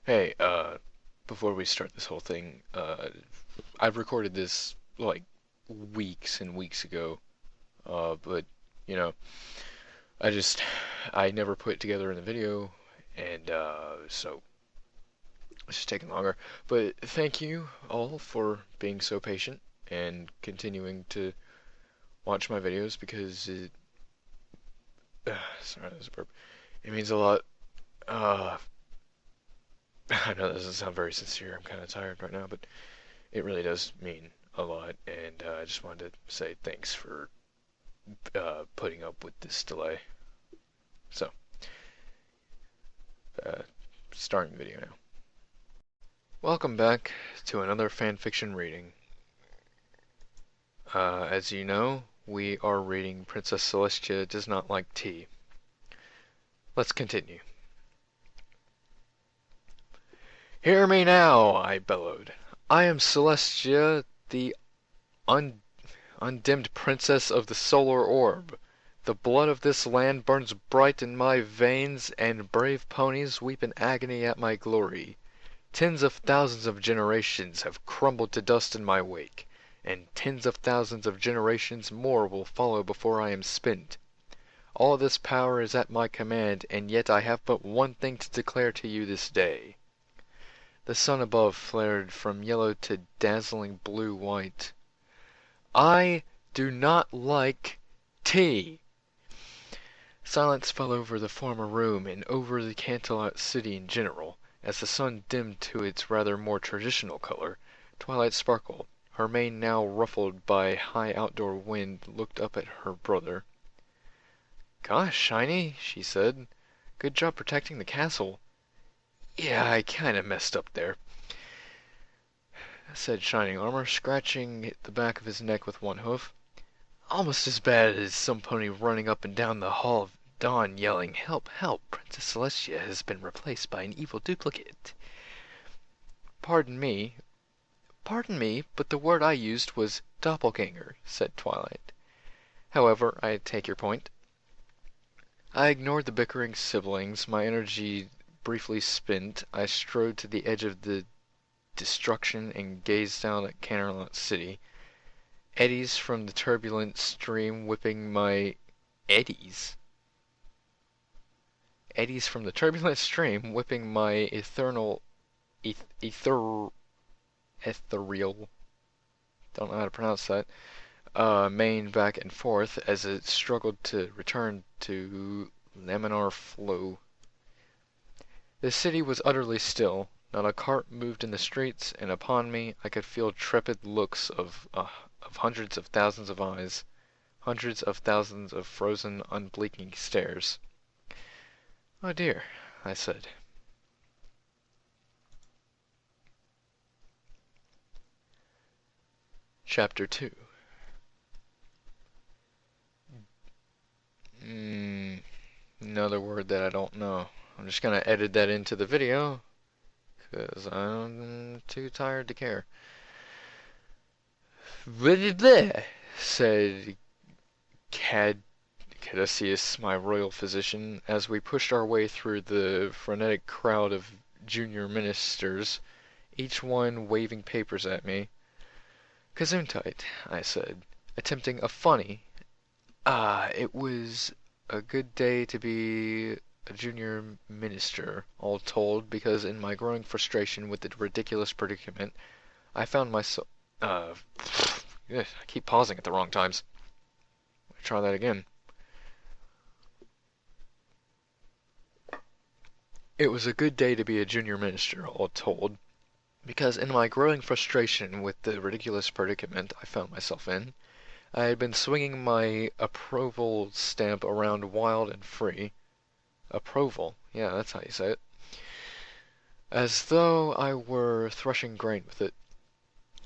Hey, before we start this whole thing, I've recorded this like weeks and weeks ago, but you know, I just I never put it together in the video, and so it's just taking longer. But thank you all for being so patient and continuing to watch my videos because sorry, that was a burp. It means a lot. Uh, I know that doesn't sound very sincere. I'm kind of tired right now, but it really does mean a lot, and I just wanted to say thanks for putting up with this delay. So, uh, starting the video now. Welcome back to another fanfiction reading. As you know, we are reading Princess Celestia Does Not Like Tea. Let's continue. Hear me now, I bellowed. I am Celestia, the un undimmed princess of the solar orb. The blood of this land burns bright in my veins, and brave ponies weep in agony at my glory. Tens of thousands of generations have crumbled to dust in my wake, and tens of thousands of generations more will follow before I am spent. All this power is at my command, and yet I have but one thing to declare to you this day. The sun above flared from yellow to dazzling blue-white. I do not like tea. Silence fell over the former room and over the Canterlot city in general, as the sun dimmed to its rather more traditional color. Twilight sparkled. Her mane now ruffled by high outdoor wind looked up at her brother. "Gosh, Shiny," she said. "Good job protecting the castle." "Yeah, I kinda messed up there," said Shining Armor, scratching the back of his neck with one hoof. "Almost as bad as some pony running up and down the Hall of Dawn yelling, 'Help, help, Princess Celestia has been replaced by an evil duplicate.'" "Pardon me, but the word I used was doppelganger," said Twilight. "However, I take your point." I ignored the bickering siblings. My energy briefly spent, I strode to the edge of the destruction and gazed down at Canterlot City. Eddies from the turbulent stream whipping my eddies. Eddies from the turbulent stream whipping my ethereal, don't know how to pronounce that, mane back and forth as it struggled to return to laminar flow. The city was utterly still. Not a cart moved in the streets, and upon me I could feel trepid looks of hundreds of thousands of eyes, hundreds of thousands of frozen, unblinking stares. "Oh dear," I said. Chapter 2. Another word that I don't know. I'm just gonna edit that into the video, because I'm too tired to care. "Bleh," said Caduceus, my royal physician, as we pushed our way through the frenetic crowd of junior ministers, each one waving papers at me. "Gesundheit," I said, attempting a funny, it was a good day to be a junior minister, all told, because in my growing frustration with the ridiculous predicament, I found myself, I keep pausing at the wrong times. Try that again. It was a good day to be a junior minister, all told, because in my growing frustration with the ridiculous predicament I found myself in, I had been swinging my approval stamp around wild and free. Approval, yeah, that's how you say it. As though I were threshing grain with it.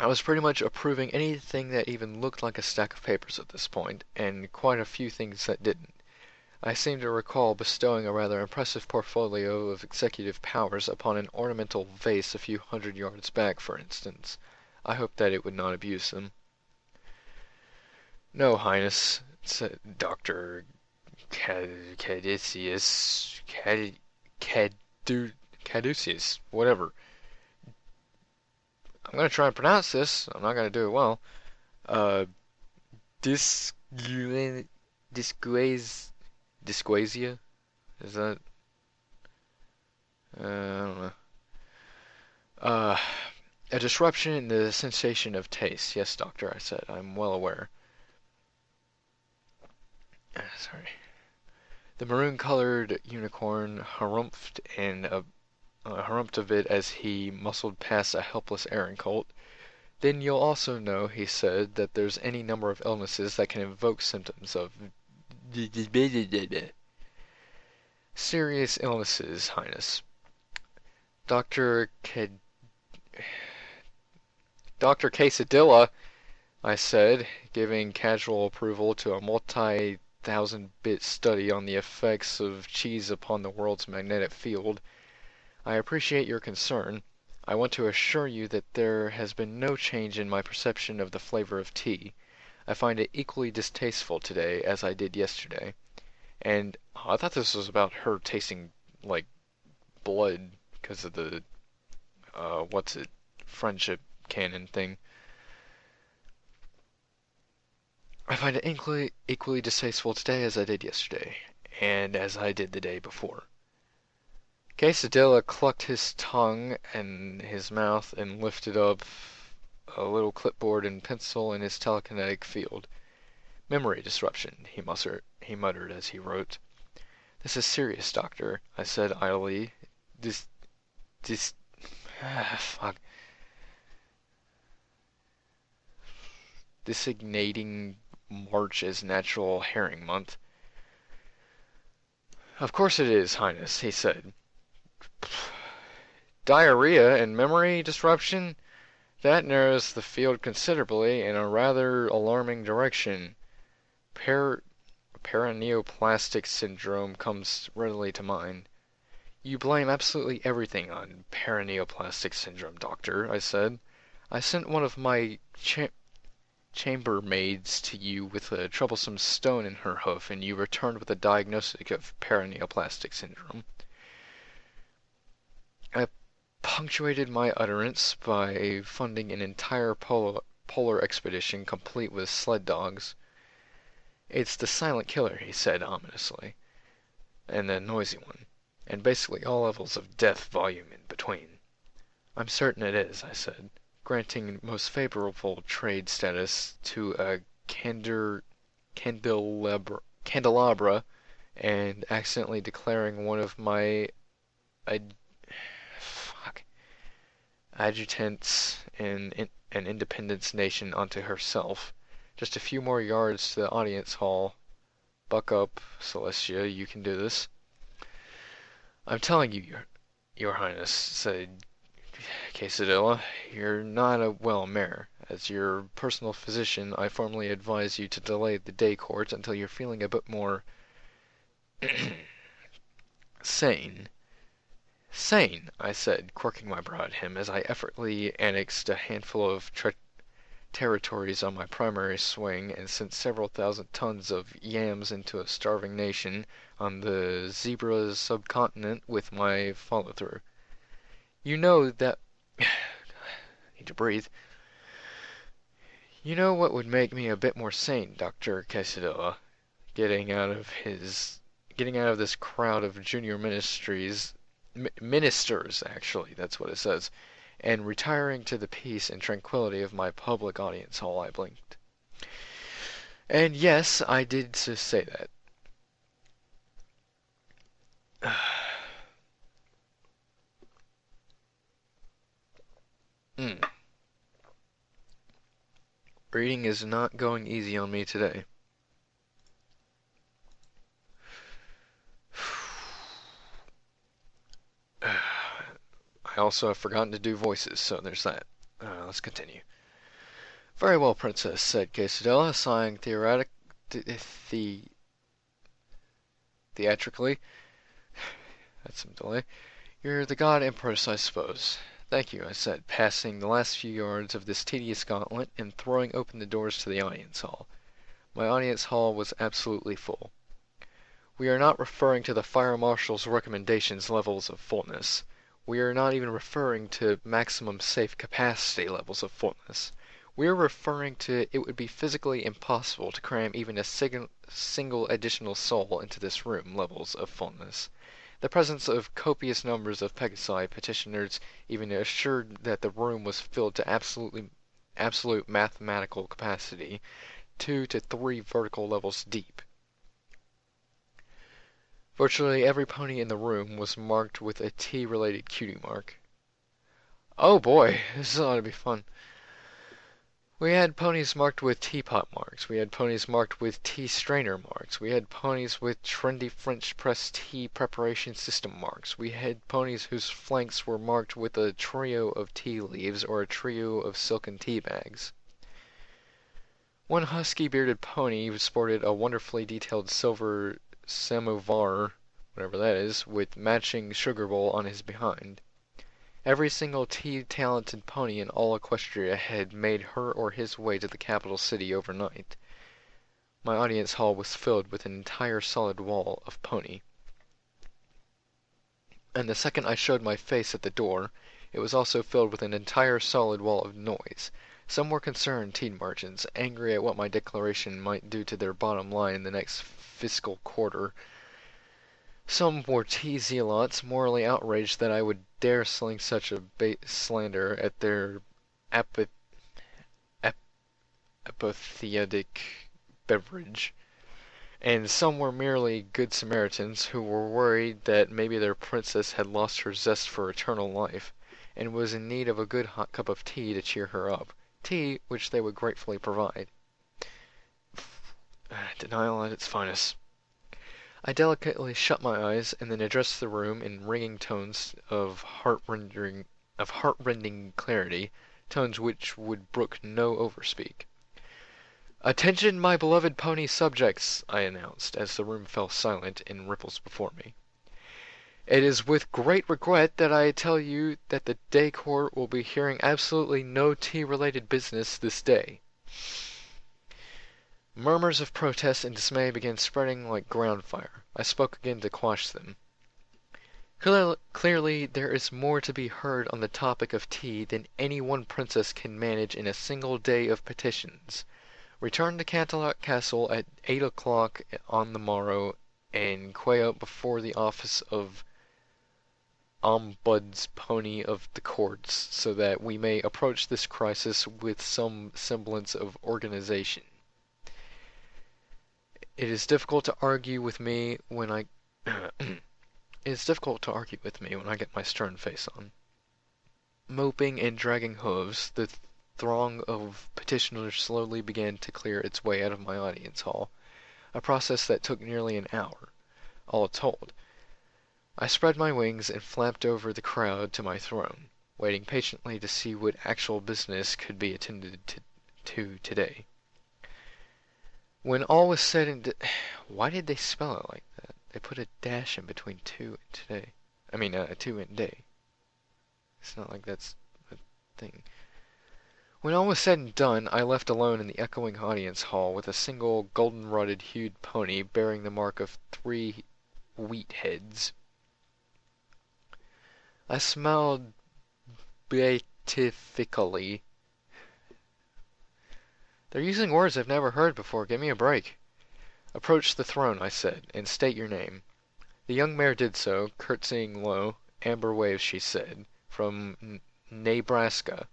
I was pretty much approving anything that even looked like a stack of papers at this point, and quite a few things that didn't. I seem to recall bestowing a rather impressive portfolio of executive powers upon an ornamental vase a few hundred yards back, for instance. I hoped that it would not abuse them. "No, Highness," said Dr. Caduceus, caduceus, whatever. I'm gonna try and pronounce this. I'm not gonna do it well. Uh, dis disguise dysglasia? Is that? I don't know. Uh, a disruption in the sensation of taste. Yes, doctor, I said. I'm well aware. Sorry. The maroon-colored unicorn harumphed harumphed a bit as he muscled past a helpless errand colt. Then you'll also know, he said, that there's any number of illnesses that can invoke symptoms of serious illnesses, Highness. Dr. Dr. Quesadilla, I said, giving casual approval to a multi-thousand-bit study on the effects of cheese upon the world's magnetic field. I appreciate your concern. I want to assure you that there has been no change in my perception of the flavor of tea. I find it equally distasteful today as I did yesterday. And I thought this was about her tasting, like, blood because of the, friendship canon thing. I find it equally distasteful today as I did yesterday, and as I did the day before. Quesadilla clucked his tongue and his mouth and lifted up a little clipboard and pencil in his telekinetic field. Memory disruption, he muttered as he wrote. This is serious, doctor, I said idly. Fuck. Designating March as Natural Herring Month. Of course it is, Highness, he said. Diarrhea and memory disruption? That narrows the field considerably in a rather alarming direction. Paraneoplastic syndrome comes readily to mind. You blame absolutely everything on paraneoplastic syndrome, doctor, I said. I sent one of my chambermaids to you with a troublesome stone in her hoof, and you returned with a diagnostic of paraneoplastic syndrome. I punctuated my utterance by funding an entire polar expedition complete with sled dogs. It's the silent killer, he said ominously, and the noisy one, and basically all levels of death volume in between. I'm certain it is, I said, granting most favorable trade status to a candelabra and accidentally declaring one of my adjutants in an independence nation unto herself. Just a few more yards to the audience hall. Buck up, Celestia, you can do this. I'm telling you, Your Highness, said Quesadilla, you're not a well mare. As your personal physician, I formally advise you to delay the day court until you're feeling a bit more sane. Sane, I said, quirking my brow at him as I effortlessly annexed a handful of territories on my primary swing and sent several thousand tons of yams into a starving nation on the zebra subcontinent with my follow-through. You know that... need to breathe. You know what would make me a bit more sane, Dr. Quesadilla? Getting out of this crowd of junior ministers, actually, that's what it says, and retiring to the peace and tranquility of my public audience hall, I blinked. And yes, I did just say that. Reading is not going easy on me today. I also have forgotten to do voices, so there's that. Let's continue. Very well, Princess, said Quesadilla, sighing theatrically. That's some delay. You're the God Empress, I suppose. Thank you, I said, passing the last few yards of this tedious gauntlet and throwing open the doors to the audience hall. My audience hall was absolutely full. We are not referring to the Fire Marshal's recommendations levels of fullness. We are not even referring to maximum safe capacity levels of fullness. We are referring to it would be physically impossible to cram even a single additional soul into this room levels of fullness. The presence of copious numbers of Pegasi petitioners even assured that the room was filled to absolute mathematical capacity, 2 to 3 vertical levels deep. Virtually every pony in the room was marked with a T-related cutie mark. Oh boy, this ought to be fun. We had ponies marked with teapot marks. We had ponies marked with tea strainer marks. We had ponies with trendy French press tea preparation system marks. We had ponies whose flanks were marked with a trio of tea leaves or a trio of silken tea bags. One husky-bearded pony sported a wonderfully detailed silver samovar, whatever that is, with matching sugar bowl on his behind. Every single tea-talented pony in all Equestria had made her or his way to the capital city overnight. My audience hall was filled with an entire solid wall of pony. And the second I showed my face at the door, it was also filled with an entire solid wall of noise. Some were concerned tea merchants, angry at what my declaration might do to their bottom line in the next fiscal quarter. Some were tea zealots, morally outraged that I would dare sling such a bait slander at their apathetic beverage. And some were merely good Samaritans who were worried that maybe their princess had lost her zest for eternal life, and was in need of a good hot cup of tea to cheer her up. Tea which they would gratefully provide. Denial at its finest. I delicately shut my eyes and then addressed the room in ringing tones of heart-rending clarity, tones which would brook no overspeak. "Attention, my beloved pony subjects," I announced, as the room fell silent in ripples before me. "It is with great regret that I tell you that the Day Court will be hearing absolutely no tea-related business this day." Murmurs of protest and dismay began spreading like ground fire. I spoke again to quash them. Clearly, there is more to be heard on the topic of tea than any one princess can manage in a single day of petitions. Return to Canterlot Castle at 8 o'clock on the morrow, and quay out before the office of Ombuds Pony of the Courts, so that we may approach this crisis with some semblance of organization. It is difficult to argue with me when I get my stern face on. Moping and dragging hooves, the throng of petitioners slowly began to clear its way out of my audience hall, a process that took nearly an hour, all told. I spread my wings and flapped over the crowd to my throne, waiting patiently to see what actual business could be attended to today. When all was said and why did they spell it like that? They put a dash in between two and today. Two and day. It's not like that's a thing. When all was said and done, I left alone in the echoing audience hall with a single golden-rotted hued pony bearing the mark of 3 wheat heads. I smiled beatifically. "They're using words I've never heard before. Give me a break." "Approach the throne," I said, "and state your name." The young mare did so, curtsying low. "Amber Waves," she said, "from Nebraska."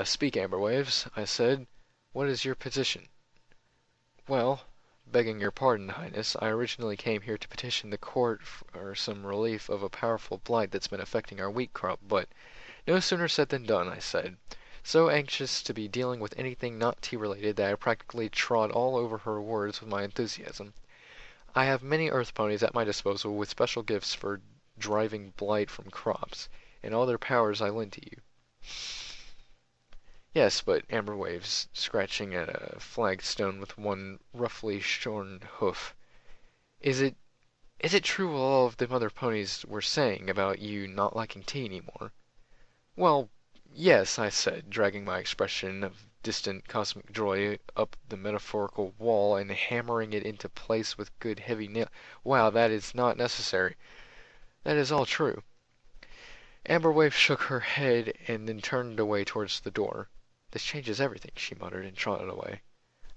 Speak, Amber Waves," I said. "What is your petition?" "Well, begging your pardon, Highness, I originally came here to petition the court for some relief of a powerful blight that's been affecting our wheat crop, but—" "No sooner said than done," I said, so anxious to be dealing with anything not tea-related that I practically trod all over her words with my enthusiasm. "I have many earth ponies at my disposal with special gifts for driving blight from crops, and all their powers I lend to you." "Yes, but," Amber Waves, scratching at a flagstone with one roughly shorn hoof, Is it true what all of them other ponies were saying about you not liking tea anymore?" "Well, yes," I said, dragging my expression of distant cosmic joy up the metaphorical wall and hammering it into place with good heavy nail. "Wow, that is not necessary. That is all true. Amberwave shook her head and then turned away towards the door. "This changes everything," she muttered and trotted away.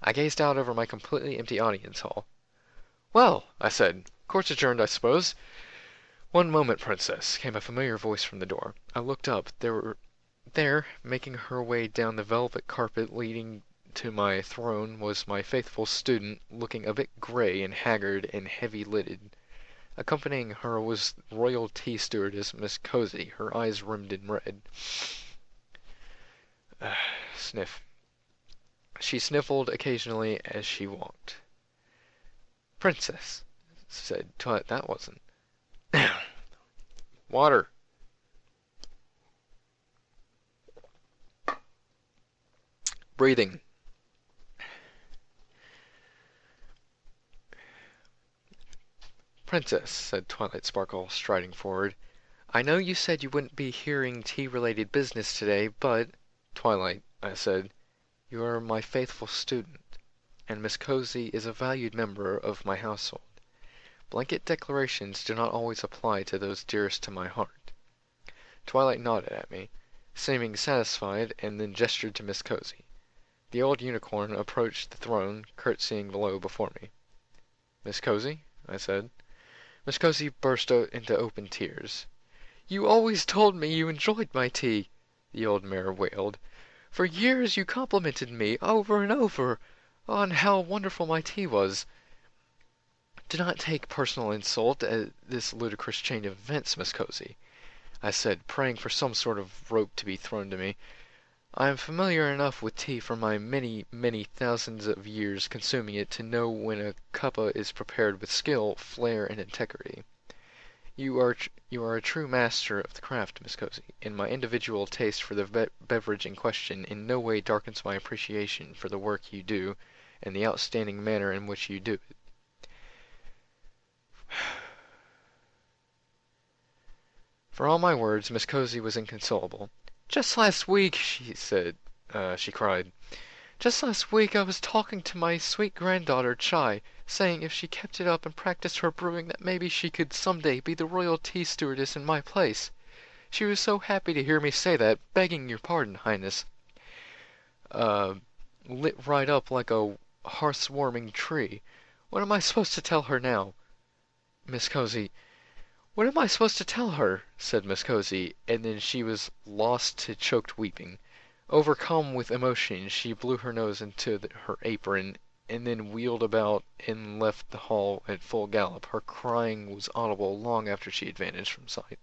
I gazed out over my completely empty audience hall. "Well," I said, "court's adjourned, I suppose." "One moment, Princess," came a familiar voice from the door. I looked up. There, making her way down the velvet carpet leading to my throne, was my faithful student, looking a bit gray and haggard and heavy-lidded. Accompanying her was royal tea stewardess Miss Cozy, her eyes rimmed in red. Sniff. She sniffled occasionally as she walked. "Princess," said Twilight. "That wasn't." "Water." "Breathing." "Princess," said Twilight Sparkle, striding forward, "I know you said you wouldn't be hearing tea-related business today, but—" "Twilight," I said, "you are my faithful student, and Miss Cozy is a valued member of my household. Blanket declarations do not always apply to those dearest to my heart." Twilight nodded at me, seeming satisfied, and then gestured to Miss Cozy. The old unicorn approached the throne, curtsying low before me. "Miss Cozy?" I said. Miss Cozy burst into open tears. "You always told me you enjoyed my tea," the old mare wailed. "For years you complimented me, over and over, on how wonderful my tea was." "Do not take personal insult at this ludicrous chain of events, Miss Cozy," I said, praying for some sort of rope to be thrown to me. "I am familiar enough with tea from my many, many thousands of years consuming it to know when a cuppa is prepared with skill, flair, and integrity. You are a true master of the craft, Miss Cozy, and my individual taste for the beverage in question in no way darkens my appreciation for the work you do and the outstanding manner in which you do it." For all my words, Miss Cozy was inconsolable. "Just last week," she cried, "just last week I was talking to my sweet granddaughter Chai, saying if she kept it up and practiced her brewing that maybe she could some day be the royal tea stewardess in my place. She was so happy to hear me say that, begging your pardon, Highness, lit right up like a hearth-warming tree. What am I supposed to tell her now, Miss Cozy?" "What am I supposed to tell her?" said Miss Cozy, and then she was lost to choked weeping. Overcome with emotion, she blew her nose into her apron, and then wheeled about and left the hall at full gallop. Her crying was audible long after she had vanished from sight.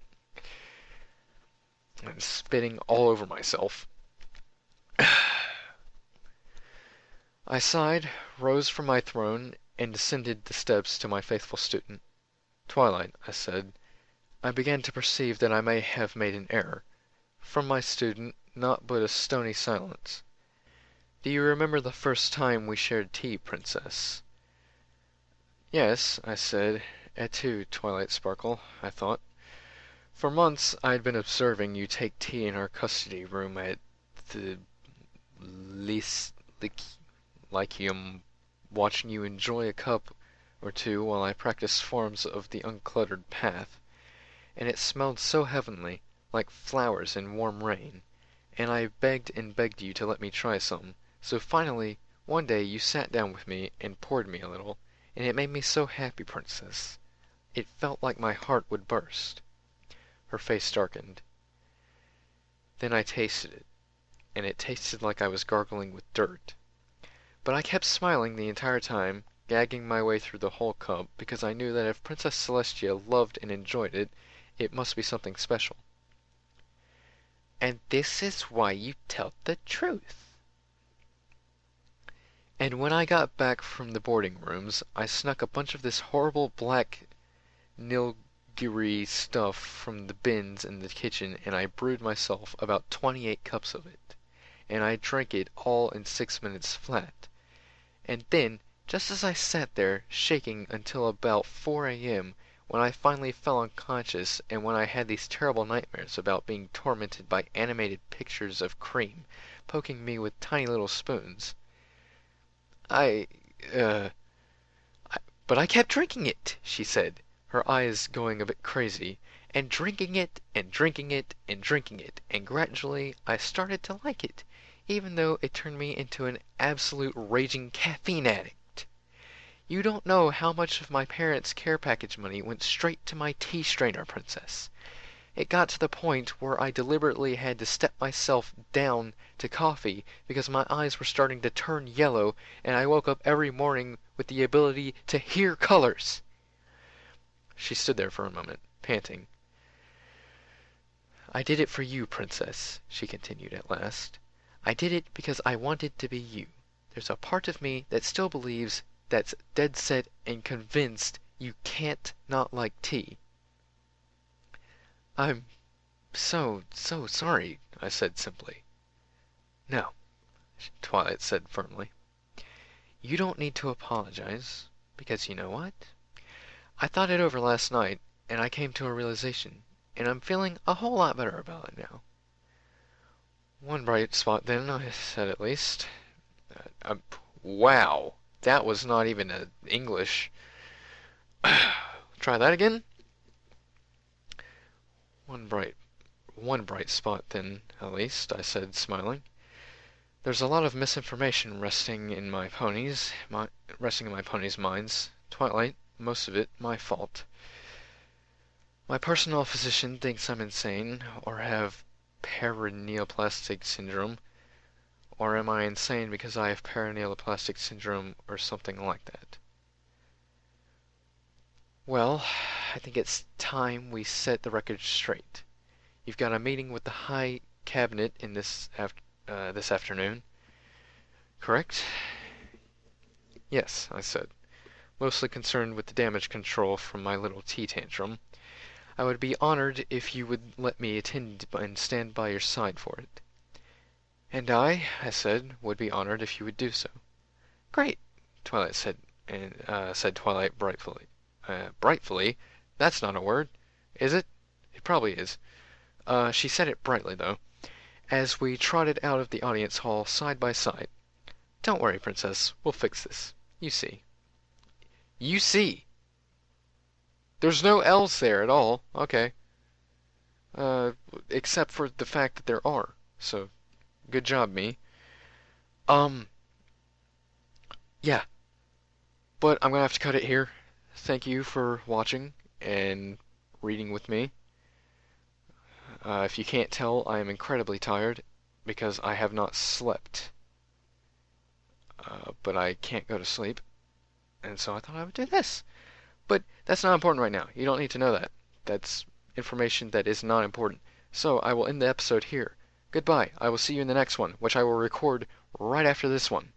I'm spitting all over myself. I sighed, rose from my throne, and descended the steps to my faithful student. "Twilight," I said, "I began to perceive that I may have made an error." From my student, naught but a stony silence. "Do you remember the first time we shared tea, Princess?" "Yes," I said. "Et tu, Twilight Sparkle," I thought. For months I had been observing you take tea in our custody room at the Lyceum, watching you enjoy a cup or two while I practiced forms of the uncluttered path. And it smelled so heavenly, like flowers in warm rain, and I begged and begged you to let me try some. So finally, one day you sat down with me and poured me a little, and it made me so happy, Princess. It felt like my heart would burst." Her face darkened. "Then I tasted it, and it tasted like I was gargling with dirt. But I kept smiling the entire time, gagging my way through the whole cup, because I knew that if Princess Celestia loved and enjoyed it, it must be something special." "And this is why you tell the truth." "And when I got back from the boarding rooms, I snuck a bunch of this horrible black nilgiri stuff from the bins in the kitchen, and I brewed myself about 28 cups of it, and I drank it all in 6 minutes flat. And then, just as I sat there, shaking until about 4 a.m., when I finally fell unconscious, and when I had these terrible nightmares about being tormented by animated pictures of cream, poking me with tiny little spoons, I, uh, but I kept drinking it," she said, her eyes going a bit crazy, and drinking it, and drinking it, and drinking it, and gradually I started to like it, even though it turned me into an absolute raging caffeine addict. You don't know how much of my parents' care package money went straight to my tea strainer, Princess. It got to the point where I deliberately had to step myself down to coffee because my eyes were starting to turn yellow and I woke up every morning with the ability to hear colors. She stood there for a moment, panting. I did it for you, Princess, she continued at last. I did it because I wanted to be you. There's a part of me that still believes, that's dead set and convinced you can't not like tea. I'm so sorry, I said simply. No, Twilight said firmly. You don't need to apologize, because you know what? I thought it over last night, and I came to a realization, and I'm feeling a whole lot better about it now. One bright spot then, I said at least. Wow, that was not even English. Try that again? One bright spot then, at least, I said, smiling. There's a lot of misinformation resting in my ponies' minds. Twilight, most of it my fault. My personal physician thinks I'm insane, or have paraneoplastic syndrome, or am I insane because I have paraneoplastic syndrome or something like that? Well, I think it's time we set the record straight. You've got a meeting with the High Cabinet in this afternoon, correct? Yes, I said, mostly concerned with the damage control from my little tea tantrum. I would be honored if you would let me attend and stand by your side for it. And I said, would be honored if you would do so. Great, Twilight said, and said Twilight brightfully. Brightfully? That's not a word, is it? It probably is. She said it brightly, though, as we trotted out of the audience hall side by side. Don't worry, Princess, we'll fix this. You see. You see! There's no L's there at all. Okay. Except for the fact that there are. So, good job, me. Yeah. But I'm gonna have to cut it here. Thank you for watching and reading with me. If you can't tell, I am incredibly tired because I have not slept. But I can't go to sleep. And so I thought I would do this. But that's not important right now. You don't need to know that. That's information that is not important. So I will end the episode here. Goodbye. I will see you in the next one, which I will record right after this one.